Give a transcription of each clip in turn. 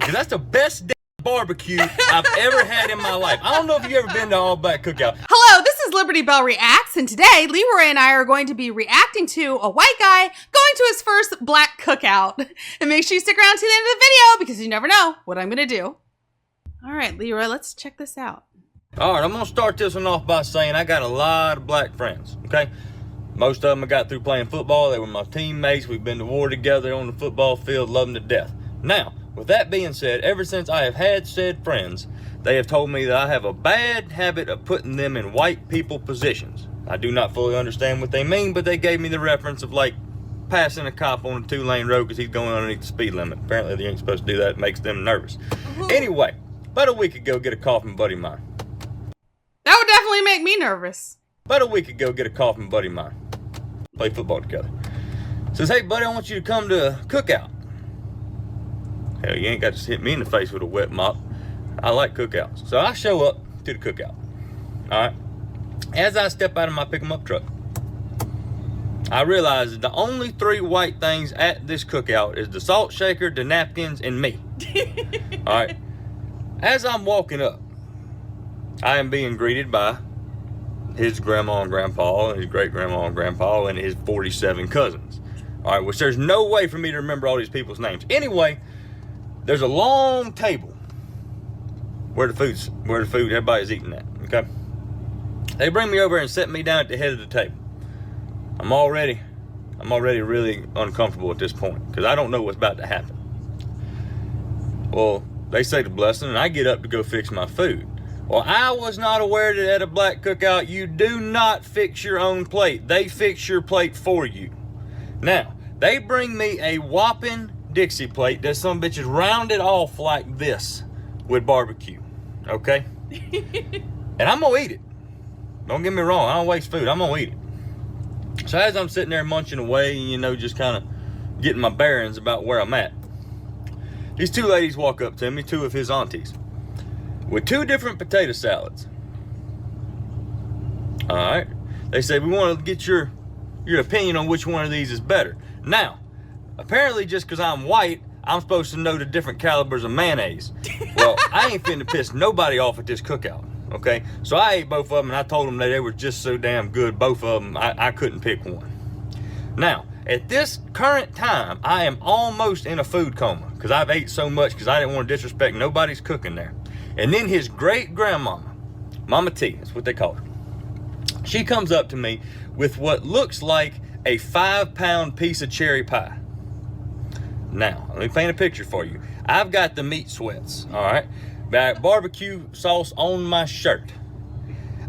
because that's the best barbecue I've ever had in my life. I don't know if you've ever been to All Black Cookout. Hello, this is Liberty Belle Reacts, and today Leroy and I are going to be reacting to a white guy going to his first black cookout. And make sure you stick around to the end of the video because you never know what I'm going to do. All right, Leroy, let's check this out. All right, I'm going to start this one off by saying I got a lot of black friends, okay? Most of them I got through playing football. They were my teammates. We've been to war together on the football field, love them to death. Now, with that being said, ever since I have had said friends, they have told me that I have a bad habit of putting them in white people positions. I do not fully understand what they mean, but they gave me the reference of like passing a cop on a 2-lane road because he's going underneath the speed limit. Apparently they ain't supposed to do that. It makes them nervous. Anyway, about a week ago, get a call from a buddy of mine. That would definitely make me nervous. About a week ago, get a call from a buddy of mine. Play football together. Says, hey buddy, I want you to come to a cookout. Hell, you ain't got to hit me in the face with a wet mop. I like cookouts. So I show up to the cookout. All right. As I step out of my pick-em-up truck, I realize that the only 3 white things at this cookout is the salt shaker, the napkins, and me. All right. As I'm walking up, I am being greeted by his grandma and grandpa, and his great-grandma and grandpa, and his 47 cousins. All right, which there's no way for me to remember all these people's names. Anyway, there's a long table where the food everybody's eating at, okay? They bring me over and set me down at the head of the table. I'm already really uncomfortable at this point because I don't know what's about to happen. Well, they say the blessing and I get up to go fix my food. Well, I was not aware that at a black cookout, you do not fix your own plate. They fix your plate for you. Now, they bring me a whopping Dixie plate that some bitch is rounded off like this with barbecue, okay? And I'm gonna eat it. Don't get me wrong, I don't waste food, I'm gonna eat it. So as I'm sitting there munching away, you know, just kind of getting my bearings about where I'm at, these 2 ladies walk up to me, 2 of his aunties, with 2 different potato salads. All right, they say, we want to get your opinion on which one of these is better. Now, apparently just because I'm white, I'm supposed to know the different calibers of mayonnaise. Well, I ain't finna piss nobody off at this cookout, okay? So I ate both of them and I told them that they were just so damn good, both of them, I couldn't pick one. Now, at this current time, I am almost in a food coma because I've ate so much because I didn't want to disrespect nobody's cooking there. And then his great-grandmama, Mama T, that's what they call her, she comes up to me with what looks like a 5-pound piece of cherry pie. Now, let me paint a picture for you. I've got the meat sweats, all right? Got barbecue sauce on my shirt.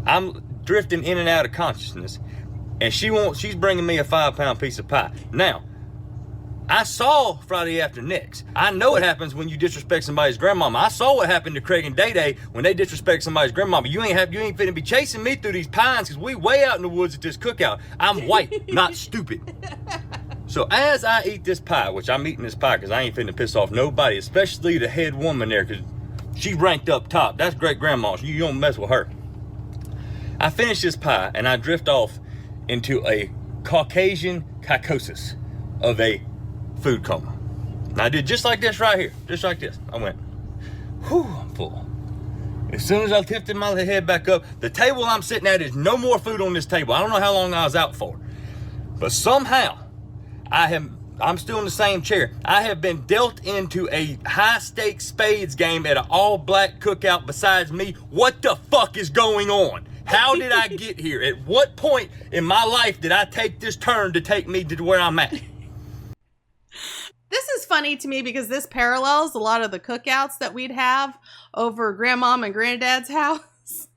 I'm drifting in and out of consciousness, and she's bringing me a 5-pound piece of pie. Now, I saw Friday After Next. I know what happens when you disrespect somebody's grandmama. I saw what happened to Craig and Day Day when they disrespect somebody's grandmama. You ain't finna be chasing me through these pines because we way out in the woods at this cookout. I'm white, not stupid. So as I eat this pie, which I'm eating this pie because I ain't finna piss off nobody, especially the head woman there because she ranked up top. That's great grandma. You don't mess with her. I finish this pie and I drift off into a Caucasian psychosis of a food coma. And I did just like this right here, just like this. I went, whew, I'm full. As soon as I lifted my head back up, the table I'm sitting at is no more food on this table. I don't know how long I was out for, but somehow I'm still in the same chair. I have been dealt into a high-stakes spades game at an all-black cookout besides me. What the fuck is going on? How did I get here? At what point in my life did I take this turn to take me to where I'm at? This is funny to me because this parallels a lot of the cookouts that we'd have over grandmom and granddad's house.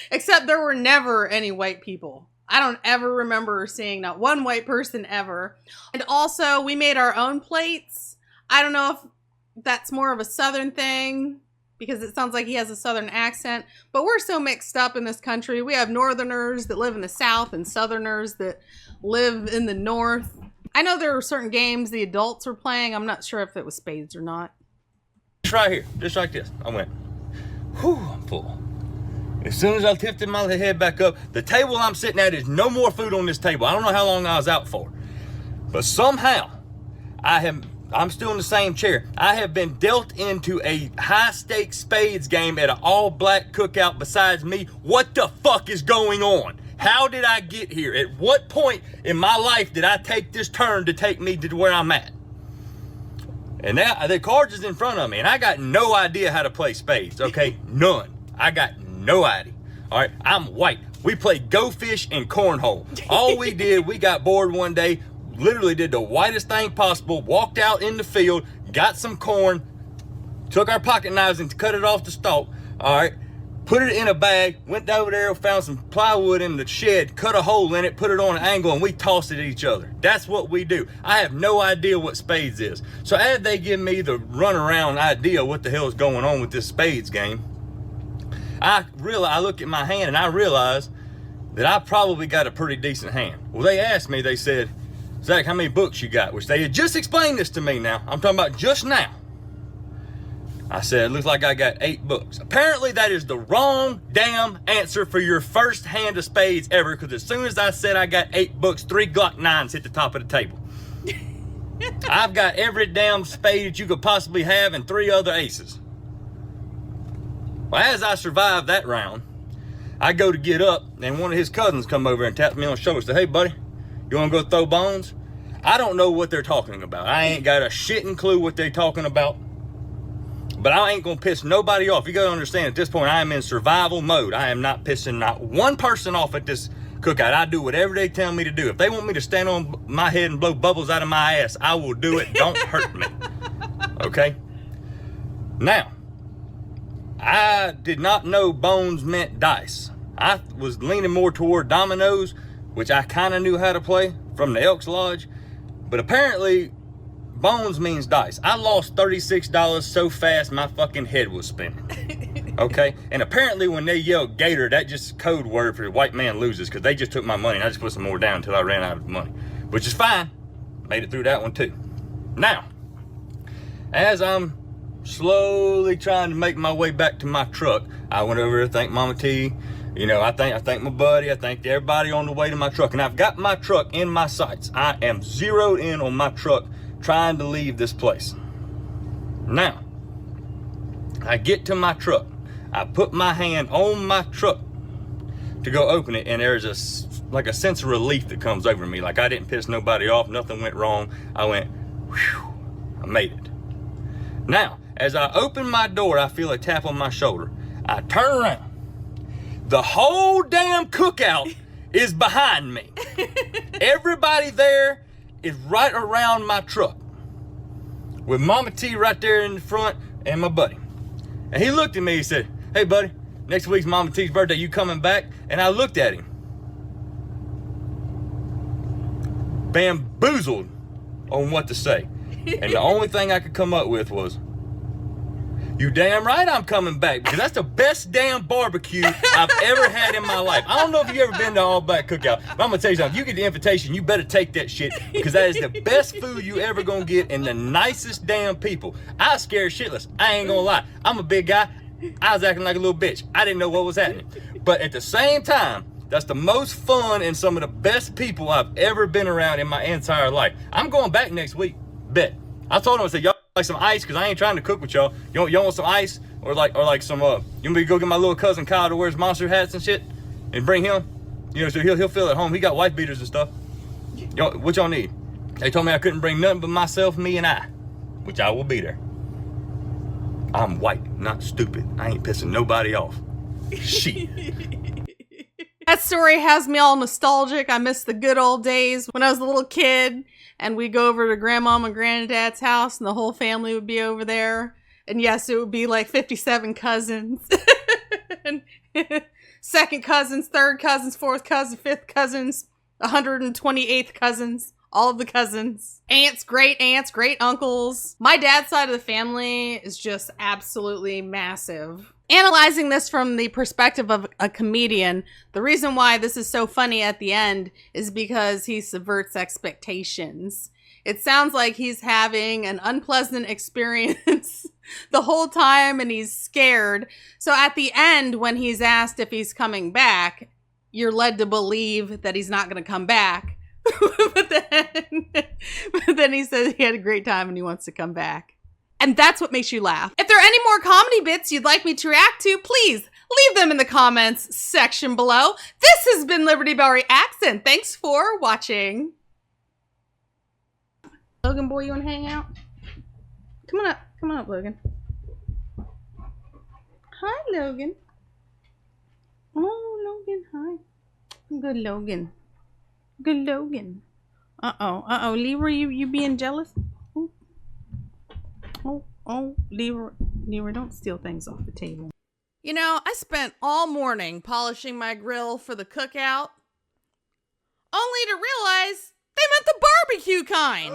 Except there were never any white people. I don't ever remember seeing not one white person ever. And also, we made our own plates. I don't know if that's more of a Southern thing because it sounds like he has a Southern accent. But we're so mixed up in this country. We have Northerners that live in the South and Southerners that live in the North. I know there were certain games the adults were playing. I'm not sure if it was spades or not. Just right here, just like this. I went, whew, I'm full. As soon as I lifted my head back up, the table I'm sitting at is no more food on this table. I don't know how long I was out for, but somehow I'm still in the same chair. I have been dealt into a high-stakes spades game at an all-black cookout besides me. What the fuck is going on? How did I get here? At what point in my life did I take this turn to take me to where I'm at? And now the cards is in front of me, and I got no idea how to play spades, okay? None. I got no idea. All right, I'm white. We played Go Fish and Cornhole. All we did, we got bored one day, literally did the whitest thing possible, walked out in the field, got some corn, took our pocket knives and cut it off the stalk, all right, put it in a bag, went over there, found some plywood in the shed, cut a hole in it, put it on an angle, and we tossed it at each other. That's what we do. I have no idea what spades is. So as they give me the runaround idea what the hell is going on with this spades game, I look at my hand and I realize that I probably got a pretty decent hand. Well, they asked me, they said, Zach, how many books you got? Which they had just explained this to me now. I'm talking about just now. I said, it looks like I got 8 books. Apparently that is the wrong damn answer for your first hand of spades ever, because as soon as I said I got 8 books, 3 Glock 9s hit the top of the table. I've got every damn spade that you could possibly have and 3 other aces. Well, as I survived that round, I go to get up, and one of his cousins come over and taps me on the shoulder and said, hey, buddy, you want to go throw bones? I don't know what they're talking about. I ain't got a shitting clue what they're talking about. But I ain't going to piss nobody off. You got to understand, at this point, I am in survival mode. I am not pissing not one person off at this cookout. I do whatever they tell me to do. If they want me to stand on my head and blow bubbles out of my ass, I will do it. Don't hurt me. Okay? Now, I did not know bones meant dice. I was leaning more toward dominoes, which I kind of knew how to play from the Elks Lodge. But apparently, bones means dice. I lost $36 so fast my fucking head was spinning. Okay? And apparently when they yell gator, that just code word for the white man loses, because they just took my money and I just put some more down until I ran out of money. Which is fine. Made it through that one too. Now, as I'm slowly trying to make my way back to my truck, I went over to thank Mama T. You know, I thank my buddy, I thanked everybody on the way to my truck, and I've got my truck in my sights. I am zeroed in on my truck, trying to leave this place. Now, I get to my truck. I put my hand on my truck to go open it, and there's a sense of relief that comes over me. Like I didn't piss nobody off, nothing went wrong. I went, whew, I made it. Now, as I open my door, I feel a tap on my shoulder. I turn around. The whole damn cookout is behind me. Everybody there is right around my truck, with Mama T right there in the front and my buddy. And he looked at me, he said, hey buddy, next week's Mama T's birthday, you coming back? And I looked at him, bamboozled on what to say. And the only thing I could come up with was, you damn right I'm coming back, because that's the best damn barbecue I've ever had in my life. I don't know if you've ever been to All Black Cookout, but I'm going to tell you something. If you get the invitation, you better take that shit, because that is the best food you ever going to get, and the nicest damn people. I was scared shitless. I ain't going to lie. I'm a big guy. I was acting like a little bitch. I didn't know what was happening. But at the same time, that's the most fun and some of the best people I've ever been around in my entire life. I'm going back next week. Bet. I told him, I said, y'all like some ice, because I ain't trying to cook with y'all. Y'all want some ice? Or like some, you want me to go get my little cousin Kyle that wears monster hats and shit? And bring him? You know, so he'll feel at home. He got wife beaters and stuff. What y'all need? They told me I couldn't bring nothing but myself, me, and I. Which I will be there. I'm white, not stupid. I ain't pissing nobody off. Shit. That story has me all nostalgic. I miss the good old days when I was a little kid and we'd go over to Grandmom and Granddad's house and the whole family would be over there. And yes, it would be like 57 cousins. And second cousins, third cousins, fourth cousins, fifth cousins, 128th cousins. All of the cousins, aunts, great uncles. My dad's side of the family is just absolutely massive. Analyzing this from the perspective of a comedian, the reason why this is so funny at the end is because he subverts expectations. It sounds like he's having an unpleasant experience the whole time and he's scared. So at the end, when he's asked if he's coming back, you're led to believe that he's not going to come back. but then he says he had a great time and he wants to come back. And that's what makes you laugh. If there are any more comedy bits you'd like me to react to, please leave them in the comments section below. This has been Liberty Belle Reacts, and thanks for watching. Logan boy, you want to hang out? Come on up, Logan. Hi, Logan. Oh, Logan, hi. Good Logan. Good Logan. Uh-oh, Leroy, you being jealous? Oh, Leroy, don't steal things off the table. You know, I spent all morning polishing my grill for the cookout, only to realize they meant the barbecue kind.